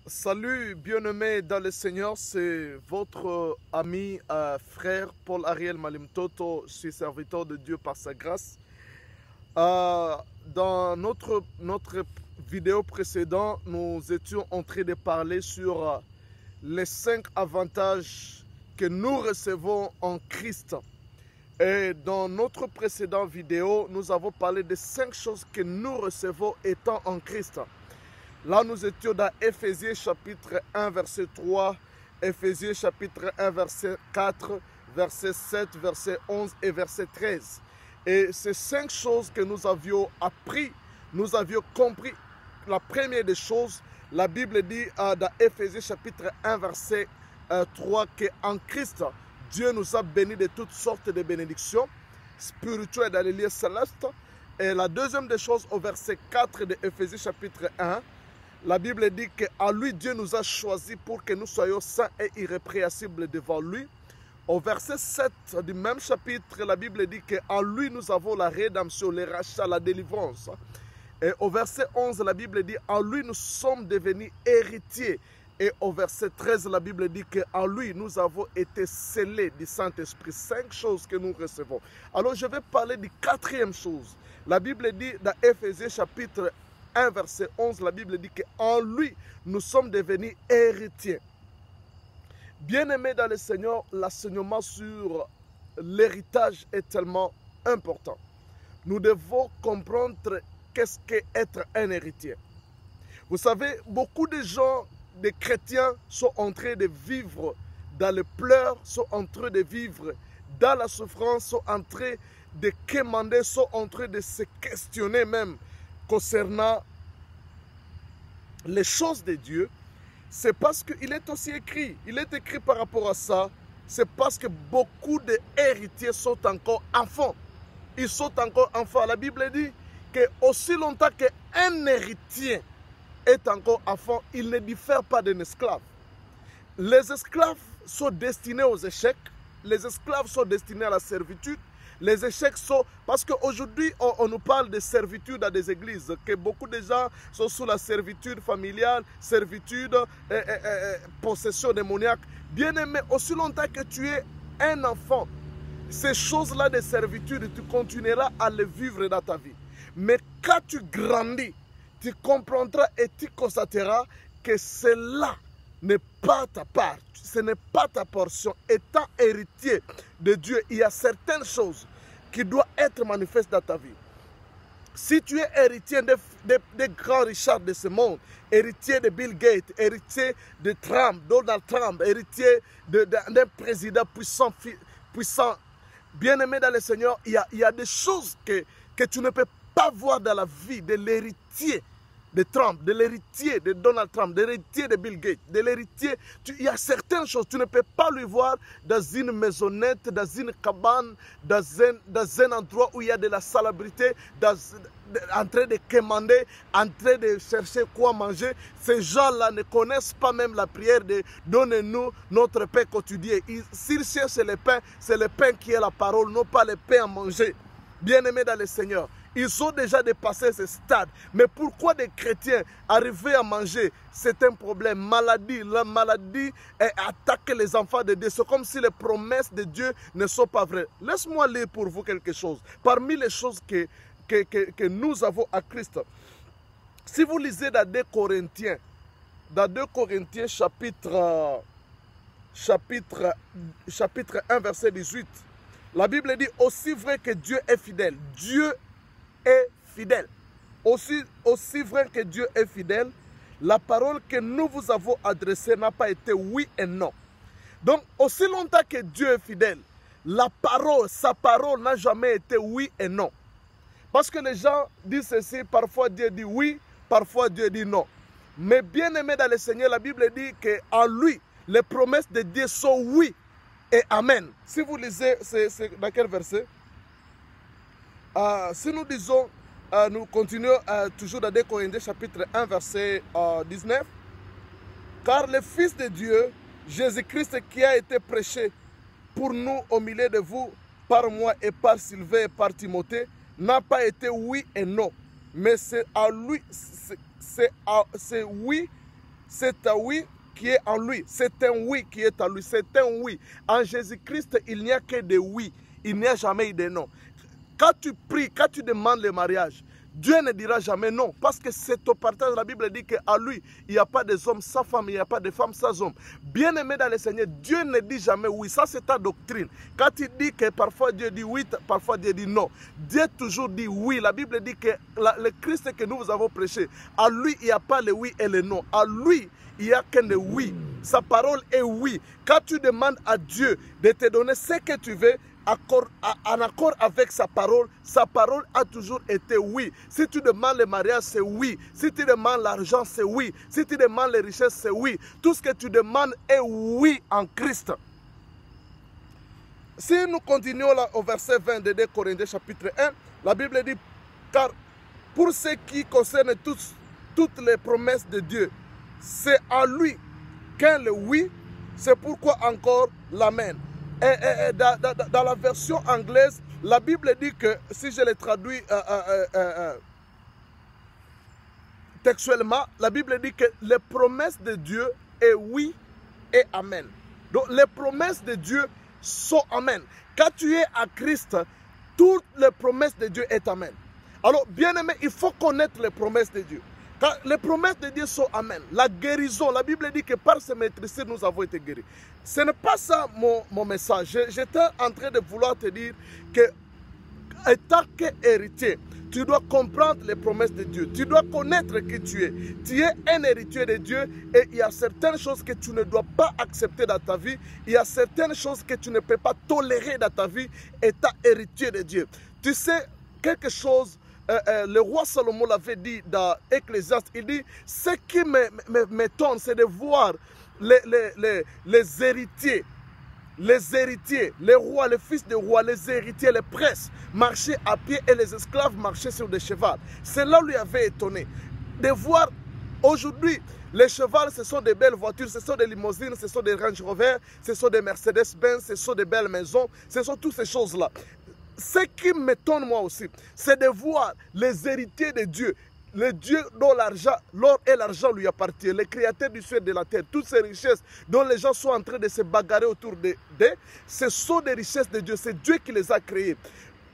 Salut bien-aimés dans le Seigneur, c'est votre ami, frère Paul Ariel Malimtoto, je suis serviteur de Dieu par sa grâce. Dans notre vidéo précédente, nous étions en train de parler sur les 5 avantages que nous recevons en Christ. Et dans notre précédente vidéo, nous avons parlé de 5 choses que nous recevons étant en Christ. Là, nous étions dans Éphésiens chapitre 1, verset 3, Éphésiens chapitre 1, verset 4, verset 7, verset 11 et verset 13. Et ces 5 choses que nous avions appris, nous avions compris. La première des choses, la Bible dit dans Éphésiens chapitre 1, verset 3, qu'en Christ, Dieu nous a bénis de toutes sortes de bénédictions spirituelles dans les lieux célestes. Et la deuxième des choses, au verset 4 de Éphésiens chapitre 1, la Bible dit qu'à lui, Dieu nous a choisis pour que nous soyons saints et irrépréhensibles devant lui. Au verset 7 du même chapitre, la Bible dit qu'en lui, nous avons la rédemption, le rachat, la délivrance. Et au verset 11, la Bible dit en lui, nous sommes devenus héritiers. Et au verset 13, la Bible dit qu'en lui, nous avons été scellés du Saint-Esprit. 5 choses que nous recevons. Alors, je vais parler de quatrième chose. La Bible dit dans Éphésiens chapitre 1, verset 11, la Bible dit qu'en lui, nous sommes devenus héritiers. Bien-aimés dans le Seigneur, l'enseignement sur l'héritage est tellement important. Nous devons comprendre qu'est-ce qu'être un héritier. Vous savez, beaucoup de gens, des chrétiens, sont en train de vivre dans les pleurs, sont en train de vivre dans la souffrance, sont en train de quémander, sont en train de se questionner même concernant les choses de Dieu. C'est parce qu'il est aussi écrit, il est écrit par rapport à ça, c'est parce que beaucoup d'héritiers sont encore enfants. Ils sont encore enfants. La Bible dit que aussi longtemps qu'un héritier est encore enfant, il ne diffère pas d'un esclave. Les esclaves sont destinés aux échecs, les esclaves sont destinés à la servitude. Les échecs sont... Parce qu'aujourd'hui, on nous parle de servitude dans des églises, que beaucoup de gens sont sous la servitude familiale, servitude, possession démoniaque. Bien-aimé, aussi longtemps que tu es un enfant, ces choses-là de servitude, tu continueras à les vivre dans ta vie. Mais quand tu grandis, tu comprendras et tu constateras que cela n'est pas ta part, ce n'est pas ta portion. Étant héritier de Dieu, il y a certaines choses qui doivent être manifestes dans ta vie. Si tu es héritier des grands Richards de ce monde, héritier de Bill Gates, héritier de Trump, Donald Trump, héritier d'un président puissant, bien-aimé dans le Seigneur, il y a des choses que tu ne peux pas voir dans la vie de l'héritier de Trump, de l'héritier de Donald Trump, de l'héritier de Bill Gates, de l'héritier. Il y a certaines choses, tu ne peux pas lui voir dans une maisonnette, dans une cabane, dans un endroit où il y a de la salubrité, en train de quémander, en train de chercher quoi manger. Ces gens-là ne connaissent pas même la prière de « Donnez-nous notre pain quotidien ». S'ils cherchent le pain qui est la parole, non pas le pain à manger. Bien-aimés dans le Seigneur, ils ont déjà dépassé ce stade. Mais pourquoi des chrétiens arriver à manger, c'est un problème. Maladie, la maladie attaque les enfants de Dieu. C'est comme si les promesses de Dieu ne sont pas vraies. Laisse-moi lire pour vous quelque chose. Parmi les choses que nous avons à Christ. Si vous lisez dans 2 Corinthiens, chapitre 1, verset 18, la Bible dit aussi vrai que Dieu est fidèle. Dieu est fidèle. Aussi vrai que Dieu est fidèle, la parole que nous vous avons adressée n'a pas été oui et non. Donc, aussi longtemps que Dieu est fidèle, sa parole n'a jamais été oui et non. Parce que les gens disent ceci, parfois Dieu dit oui, parfois Dieu dit non. Mais bien aimé dans le Seigneur, la Bible dit qu'en lui, les promesses de Dieu sont oui et amen. Si vous lisez, c'est dans quel verset? Si nous disons, nous continuons toujours dans 2 Corinthiens chapitre 1 verset 19. Car le Fils de Dieu, Jésus-Christ qui a été prêché pour nous au milieu de vous, par moi et par Sylvain et par Timothée, n'a pas été oui et non. Mais c'est à lui, c'est oui, c'est un oui qui est en lui. C'est un oui qui est en lui. C'est un oui. En Jésus-Christ, il n'y a que des oui. Il n'y a jamais eu de non. Quand tu pries, quand tu demandes le mariage, Dieu ne dira jamais non, parce que c'est au partage. La Bible dit qu'à lui, il n'y a pas des hommes sans femme, il n'y a pas de femmes sans hommes. Bien aimé dans le Seigneur, Dieu ne dit jamais oui. Ça, c'est ta doctrine. Quand il dit que parfois Dieu dit oui, parfois Dieu dit non. Dieu toujours dit oui. La Bible dit que le Christ que nous avons prêché, à lui, il n'y a pas le oui et le non. À lui, il n'y a qu'un de oui. Sa parole est oui. Quand tu demandes à Dieu de te donner ce que tu veux, en accord avec sa parole a toujours été oui. Si tu demandes le mariage, c'est oui. Si tu demandes l'argent, c'est oui. Si tu demandes les richesses, c'est oui. Tout ce que tu demandes est oui en Christ. Si nous continuons là, au verset 20 de 2 Corinthiens chapitre 1, la Bible dit, car pour ce qui concerne toutes les promesses de Dieu, c'est à lui qu'un le oui, c'est pourquoi encore l'amen. Et dans la version anglaise, la Bible dit que, si je le traduis textuellement, la Bible dit que les promesses de Dieu est oui et amen. Donc les promesses de Dieu sont amen. Quand tu es à Christ, toutes les promesses de Dieu est amen. Alors, bien aimé, il faut connaître les promesses de Dieu. Quand les promesses de Dieu sont amen. La guérison, la Bible dit que par ce maîtriser, nous avons été guéris. Ce n'est pas ça mon message. J'étais en train de vouloir te dire que, étant qu'héritier, tu dois comprendre les promesses de Dieu. Tu dois connaître qui tu es. Tu es un héritier de Dieu et il y a certaines choses que tu ne dois pas accepter dans ta vie. Il y a certaines choses que tu ne peux pas tolérer dans ta vie étant héritier de Dieu. Tu sais, quelque chose, le roi Salomon l'avait dit dans Ecclésiaste, il dit, ce qui m'étonne, c'est de voir les héritiers, les rois, les fils de rois, les héritiers, les princes marchaient à pied et les esclaves marchaient sur des chevaux. Cela lui avait étonné. De voir aujourd'hui, les chevaux, ce sont des belles voitures, ce sont des limousines, ce sont des Range Rover, ce sont des Mercedes-Benz, ce sont des belles maisons, ce sont toutes ces choses-là. Ce qui m'étonne moi aussi, c'est de voir les héritiers de Dieu, le Dieu dont l'or et l'argent lui appartiennent, le créateur du ciel et de la terre, toutes ces richesses dont les gens sont en train de se bagarrer autour d'eux, ce sont des richesses de Dieu, c'est Dieu qui les a créées.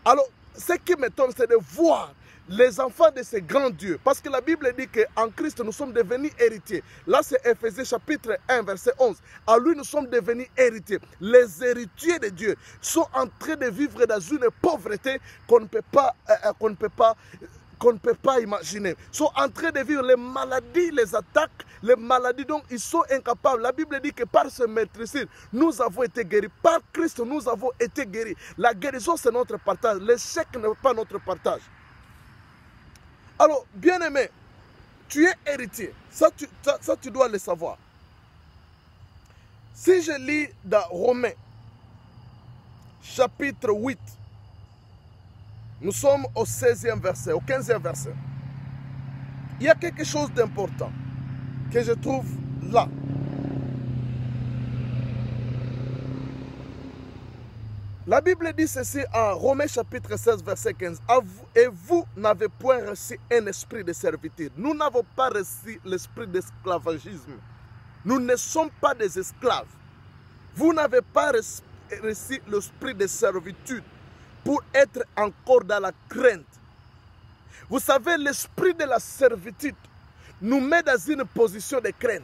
Alors, ce qui m'étonne, c'est de voir les enfants de ces grands dieux. Parce que la Bible dit qu'en Christ, nous sommes devenus héritiers. Là, c'est Éphésiens chapitre 1, verset 11. À lui, nous sommes devenus héritiers. Les héritiers de Dieu sont en train de vivre dans une pauvreté qu'on ne peut pas imaginer. Ils sont en train de vivre les maladies, les attaques, les maladies dont ils sont incapables. La Bible dit que par ce maîtrise, nous avons été guéris. Par Christ, nous avons été guéris. La guérison, c'est notre partage. L'échec n'est pas notre partage. Alors, bien aimé, tu es héritier. Ça, tu dois le savoir. Si je lis dans Romains, chapitre 8, nous sommes au 16e verset, au 15e verset. Il y a quelque chose d'important que je trouve là. La Bible dit ceci en Romains chapitre 16, verset 15. Et vous n'avez point reçu un esprit de servitude. Nous n'avons pas reçu l'esprit d'esclavagisme. Nous ne sommes pas des esclaves. Vous n'avez pas reçu l'esprit de servitude pour être encore dans la crainte. Vous savez, l'esprit de la servitude nous met dans une position de crainte.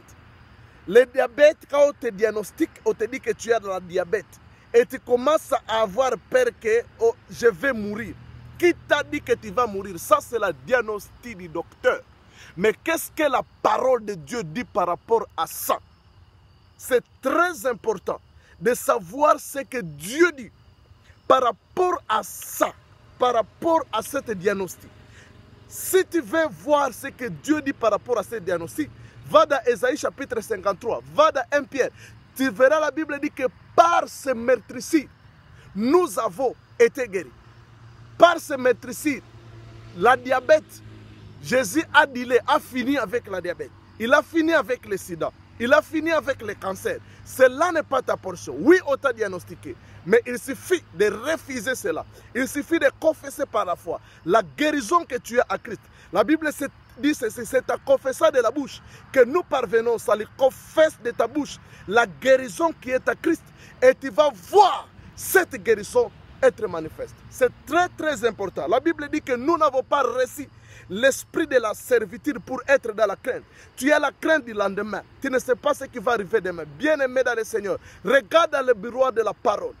Le diabète, quand on te diagnostique, on te dit que tu as de la diabète. Et tu commences à avoir peur que je vais mourir. Qui t'a dit que tu vas mourir? Ça, c'est la diagnostic du docteur. Mais qu'est-ce que la parole de Dieu dit par rapport à ça? C'est très important de savoir ce que Dieu dit par rapport à ça, par rapport à cette diagnostic. Si tu veux voir ce que Dieu dit par rapport à cette diagnostic, va dans Ésaïe chapitre 53, va dans 1 Pierre. Tu verras, la Bible dit que par ce meurtrissure, nous avons été guéris. Par ce meurtrissure, la diabète, Jésus a fini avec la diabète. Il a fini avec le sida. Il a fini avec le cancer. Cela n'est pas ta portion. Oui, on t'a diagnostiqué. Mais il suffit de refuser cela. Il suffit de confesser par la foi la guérison que tu as à Christ. La Bible, dit ceci, c'est en confessant de la bouche que nous parvenons au salut. Confesse de ta bouche la guérison qui est à Christ et tu vas voir cette guérison être manifeste. C'est très très important. La Bible dit que nous n'avons pas reçu l'esprit de la servitude pour être dans la crainte. Tu as la crainte du lendemain. Tu ne sais pas ce qui va arriver demain. Bien-aimé dans le Seigneur, regarde dans le bureau de la parole.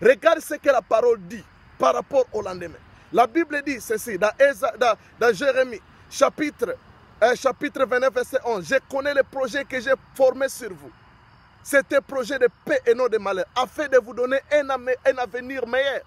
Regarde ce que la parole dit par rapport au lendemain. La Bible dit ceci dans Jérémie, chapitre 29, verset 11. Je connais les projets que j'ai formés sur vous. C'est un projet de paix et non de malheur, afin de vous donner un avenir meilleur.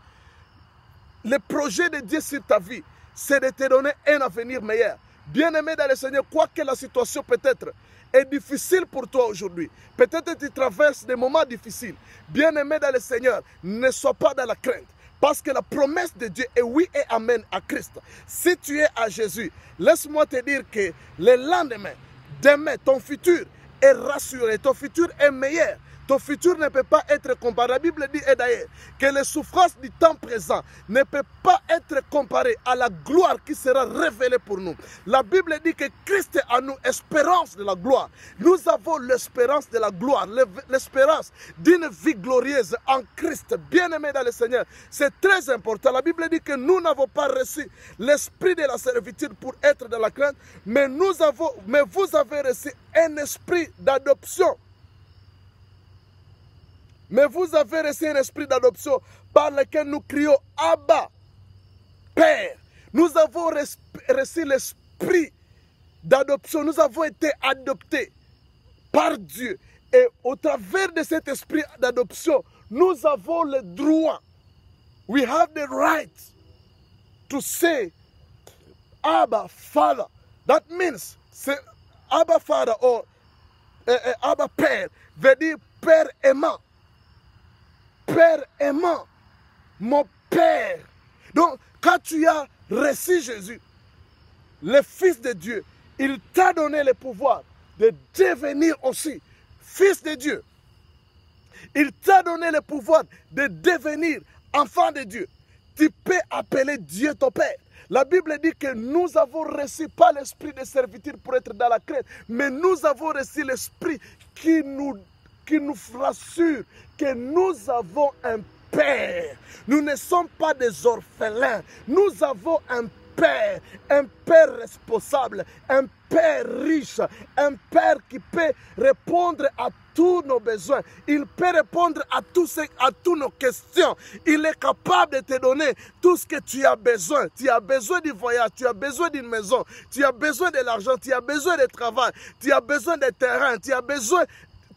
Le projet de Dieu sur ta vie, c'est de te donner un avenir meilleur. Bien-aimé dans le Seigneur, quoi que la situation peut-être est difficile pour toi aujourd'hui, peut-être que tu traverses des moments difficiles. Bien-aimé dans le Seigneur, ne sois pas dans la crainte. Parce que la promesse de Dieu est oui et amen à Christ. Si tu es à Jésus, laisse-moi te dire que le lendemain, demain, ton futur est rassuré, ton futur est meilleur. Ton futur ne peut pas être comparé. La Bible dit d'ailleurs que les souffrances du temps présent ne peuvent pas être comparées à la gloire qui sera révélée pour nous. La Bible dit que Christ est en nous, espérance de la gloire. Nous avons l'espérance de la gloire, l'espérance d'une vie glorieuse en Christ. Bien-aimé dans le Seigneur, c'est très important. La Bible dit que nous n'avons pas reçu l'esprit de la servitude pour être dans la crainte, mais vous avez reçu un esprit d'adoption. Mais vous avez reçu un esprit d'adoption par lequel nous crions Abba, Père. Nous avons reçu l'esprit d'adoption. Nous avons été adoptés par Dieu. Et au travers de cet esprit d'adoption, nous avons le droit. We have the right to say Abba, Father. That means Abba, Father or Abba, Père veut dire Père aimant. Père aimant, mon Père. Donc, quand tu as reçu Jésus, le Fils de Dieu, il t'a donné le pouvoir de devenir aussi Fils de Dieu. Il t'a donné le pouvoir de devenir enfant de Dieu. Tu peux appeler Dieu ton Père. La Bible dit que nous avons reçu pas l'esprit de servitude pour être dans la crainte, mais nous avons reçu l'esprit qui nous rassure que nous avons un Père. Nous ne sommes pas des orphelins. Nous avons un Père responsable, un Père riche, un Père qui peut répondre à tous nos besoins. Il peut répondre à toutes nos questions. Il est capable de te donner tout ce que tu as besoin. Tu as besoin du voyage, tu as besoin d'une maison, tu as besoin de l'argent, tu as besoin de travail, tu as besoin de terrain, tu as besoin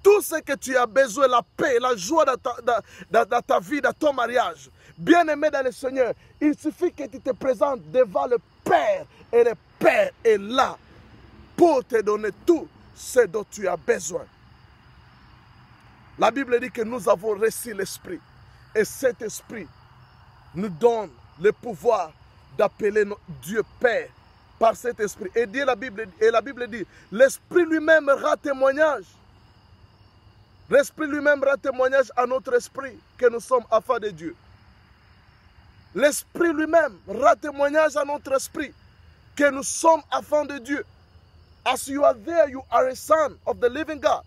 tout ce que tu as besoin, la paix, la joie dans ta vie, dans ton mariage. Bien-aimé dans le Seigneur, il suffit que tu te présentes devant le Père et le Père est là pour te donner tout ce dont tu as besoin. La Bible dit que nous avons reçu l'Esprit et cet Esprit nous donne le pouvoir d'appeler Dieu Père par cet Esprit. Et la Bible dit, l'Esprit lui-même rend témoignage. L'Esprit lui-même rend témoignage à notre esprit que nous sommes enfants de Dieu. L'Esprit lui-même rend témoignage à notre esprit que nous sommes enfants de Dieu. As you are there, you are a son of the living God.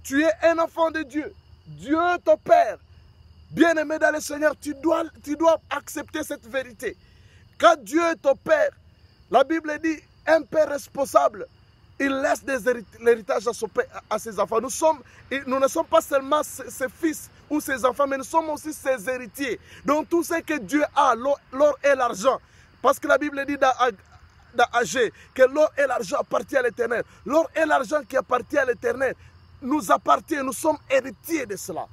Tu es un enfant de Dieu. Dieu ton Père. Bien-aimé dans le Seigneur, tu dois accepter cette vérité. Quand Dieu est ton Père, la Bible dit, un Père responsable, il laisse l'héritage à ses enfants. Nous ne sommes pas seulement ses fils ou ses enfants, mais nous sommes aussi ses héritiers. Donc tout ce que Dieu a, l'or et l'argent. Parce que la Bible dit dans Agé que l'or et l'argent appartiennent à l'Éternel. L'or et l'argent qui appartiennent à l'Éternel nous appartiennent. Nous sommes héritiers de cela.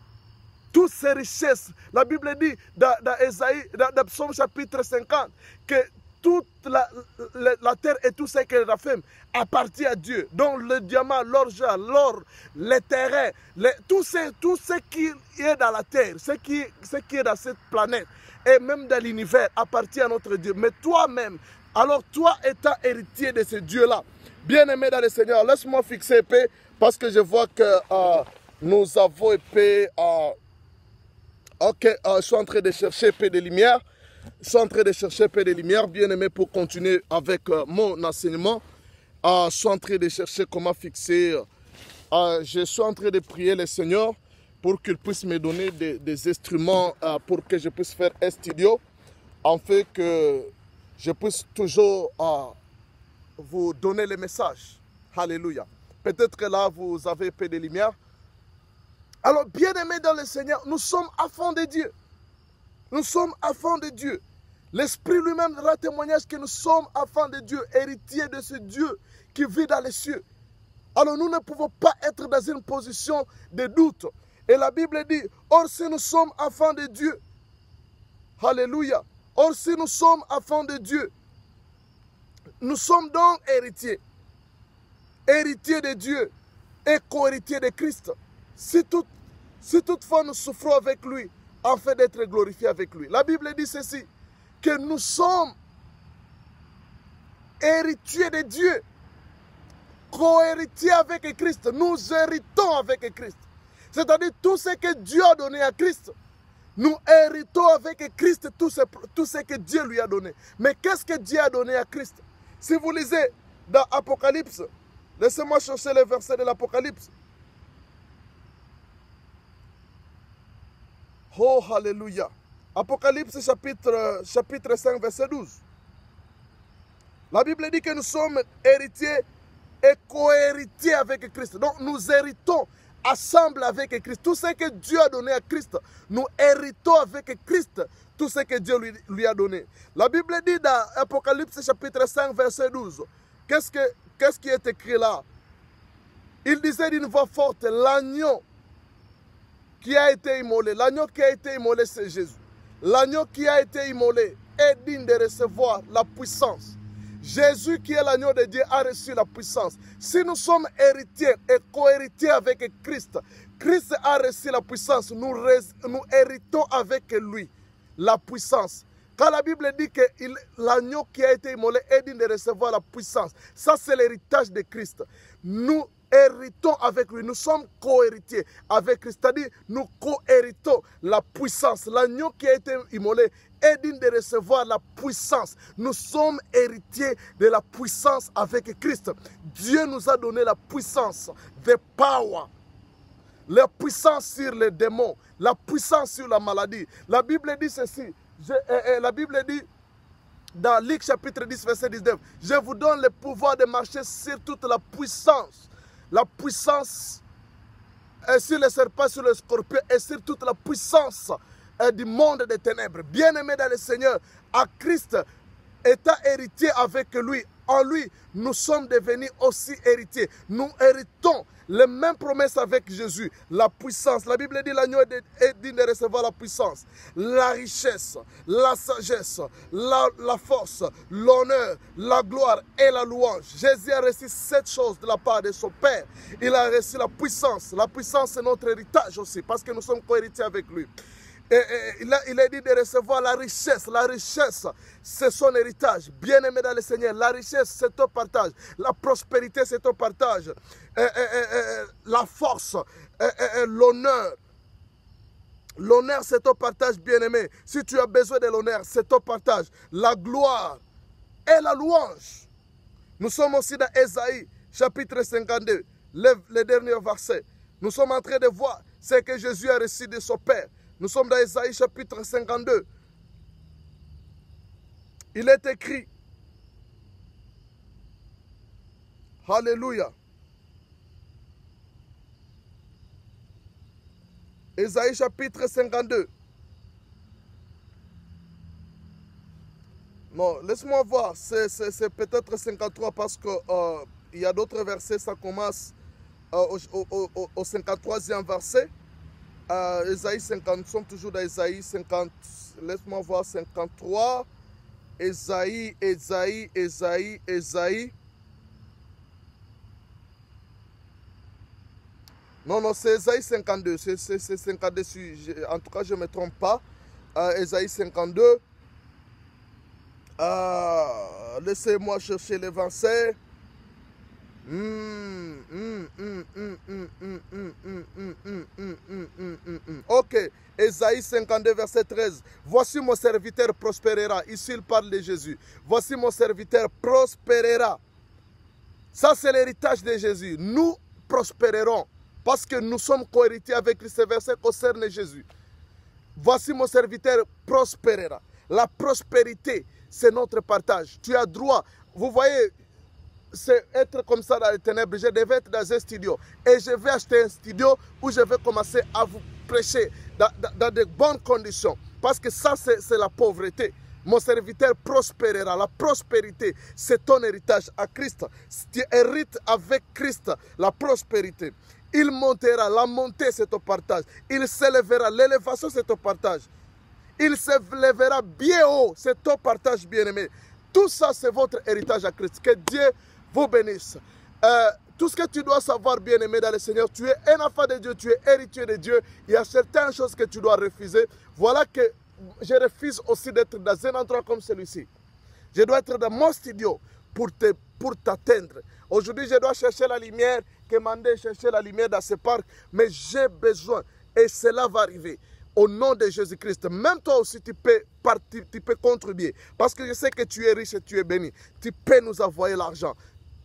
Toutes ces richesses, la Bible dit dans Psaume chapitre 50 que toute la terre et tout ce qu'elle a fait appartient à Dieu. Donc le diamant, l'orge, l'or, les terrains, tout ce qui est dans la terre, ce qui est dans cette planète et même dans l'univers appartient à notre Dieu. Mais toi-même, alors toi étant héritier de ce Dieu-là, bien-aimé dans le Seigneur, laisse-moi fixer épée parce que je vois que nous avons épée. Ok, je suis en train de chercher épée de lumière. Je suis en train de chercher Père de lumière, bien aimé, pour continuer avec mon enseignement. Je suis en train de chercher comment fixer. Je suis en train de prier le Seigneur pour qu'il puisse me donner des instruments pour que je puisse faire un studio, afin que je puisse toujours vous donner les messages. Alléluia. Peut-être que là, vous avez Père de lumière. Alors, bien aimé dans le Seigneur, nous sommes enfants de Dieu. Nous sommes enfants de Dieu. L'Esprit lui-même rend témoignage que nous sommes enfants de Dieu, héritiers de ce Dieu qui vit dans les cieux. Alors nous ne pouvons pas être dans une position de doute. Et la Bible dit, or si nous sommes enfants de Dieu, alléluia, or si nous sommes enfants de Dieu, nous sommes donc héritiers. Héritiers de Dieu et co-héritiers de Christ. Si toutefois nous souffrons avec lui, afin d'être glorifiés avec lui. La Bible dit ceci, que nous sommes héritiers de Dieu, co-héritiers avec Christ. Nous héritons avec Christ. C'est-à-dire tout ce que Dieu a donné à Christ, nous héritons avec Christ tout ce que Dieu lui a donné. Mais qu'est-ce que Dieu a donné à Christ? Si vous lisez dans Apocalypse, laissez-moi chercher les versets de l'Apocalypse. Oh, alléluia. Apocalypse chapitre 5, verset 12. La Bible dit que nous sommes héritiers et co-héritiers avec Christ. Donc nous héritons ensemble avec Christ. Tout ce que Dieu a donné à Christ, nous héritons avec Christ tout ce que Dieu lui a donné. La Bible dit dans Apocalypse chapitre 5, verset 12. Qu'est-ce qui est écrit là? Il disait d'une voix forte, l'agneau qui a été immolé. L'agneau qui a été immolé, c'est Jésus. L'agneau qui a été immolé est digne de recevoir la puissance. Jésus qui est l'agneau de Dieu a reçu la puissance. Si nous sommes héritiers et co-héritiers avec Christ, Christ a reçu la puissance. Nous héritons avec lui la puissance. Quand la Bible dit que l'agneau qui a été immolé est digne de recevoir la puissance, ça c'est l'héritage de Christ. Nous héritons avec lui, nous sommes co-héritiers avec Christ, c'est-à-dire nous co-héritons la puissance. L'agneau qui a été immolé est digne de recevoir la puissance. Nous sommes héritiers de la puissance avec Christ. Dieu nous a donné la puissance, the power, la puissance sur les démons, la puissance sur la maladie. La Bible dit ceci, la Bible dit dans Luc chapitre 10, verset 19, je vous donne le pouvoir de marcher sur toute la puissance sur les serpents, sur les scorpions et sur toute la puissance du monde des ténèbres. Bien-aimés dans le Seigneur, à Christ, étant héritier avec lui, en lui, nous sommes devenus aussi héritiers. Nous héritons les mêmes promesses avec Jésus. La puissance, la Bible dit l'agneau est digne de recevoir la puissance, la richesse, la sagesse, la force, l'honneur, la gloire et la louange. Jésus a reçu cette chose de la part de son Père. Il a reçu la puissance. La puissance, c'est notre héritage aussi, parce que nous sommes co-héritiers avec lui. Il a dit de recevoir la richesse. La richesse, c'est son héritage. Bien-aimé dans le Seigneur, la richesse, c'est ton partage. La prospérité, c'est ton partage. La force, l'honneur. L'honneur, c'est ton partage, bien-aimé. Si tu as besoin de l'honneur, c'est ton partage. La gloire et la louange. Nous sommes aussi dans Ésaïe, chapitre 52, le dernier verset. Nous sommes en train de voir ce que Jésus a reçu de son Père. Nous sommes dans Ésaïe chapitre 52. Il est écrit, alléluia. Ésaïe chapitre 52. Non, laisse-moi voir, c'est peut-être 53 parce que il y a d'autres versets, ça commence au 53e verset. Ésaïe 50, nous sommes toujours dans Ésaïe 50, laisse-moi voir 53, Ésaïe. Non, c'est Ésaïe 52, c'est 52, en tout cas je ne me trompe pas, Ésaïe 52, laissez-moi chercher les versets. Ok, Ésaïe 52, verset 13. Voici mon serviteur prospérera. Ici, il parle de Jésus. Voici mon serviteur prospérera. Ça, c'est l'héritage de Jésus. Nous prospérerons parce que nous sommes co-héritiers avec lui. Ce verset concerne Jésus. Voici mon serviteur prospérera. La prospérité, c'est notre partage. Tu as droit. Vous voyez, c'est être comme ça dans les ténèbres. Je devais être dans un studio. Et je vais acheter un studio où je vais commencer à vous prêcher dans de bonnes conditions. Parce que ça, c'est la pauvreté. Mon serviteur prospérera. La prospérité, c'est ton héritage à Christ. Tu hérites avec Christ la prospérité. Il montera. La montée, c'est ton partage. Il s'élèvera. L'élévation, c'est ton partage. Il se lèvera bien haut. C'est ton partage, bien-aimé. Tout ça, c'est votre héritage à Christ. Que Dieu vous bénisse. Tout ce que tu dois savoir, bien-aimé dans le Seigneur, tu es un enfant de Dieu, tu es héritier de Dieu. Il y a certaines choses que tu dois refuser. Voilà que je refuse aussi d'être dans un endroit comme celui-ci. Je dois être dans mon studio pour t'atteindre. Aujourd'hui, je dois chercher la lumière, commander, chercher la lumière dans ce parc. Mais j'ai besoin, et cela va arriver. Au nom de Jésus-Christ, même toi aussi, tu peux contribuer. Parce que je sais que tu es riche et tu es béni. Tu peux nous envoyer l'argent.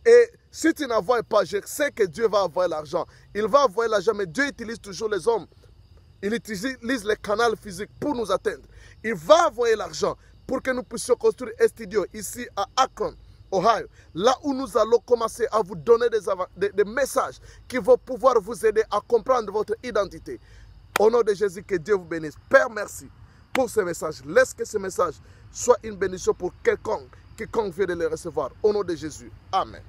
Et si tu n'envoies pas, je sais que Dieu va envoyer l'argent. Il va envoyer l'argent, mais Dieu utilise toujours les hommes. Il utilise les canaux physiques pour nous atteindre. Il va envoyer l'argent pour que nous puissions construire un studio ici à Akron, Ohio. Là où nous allons commencer à vous donner des messages qui vont pouvoir vous aider à comprendre votre identité. Au nom de Jésus, que Dieu vous bénisse. Père, merci pour ce message. Laisse que ce message soit une bénédiction pour quiconque vient de le recevoir. Au nom de Jésus. Amen.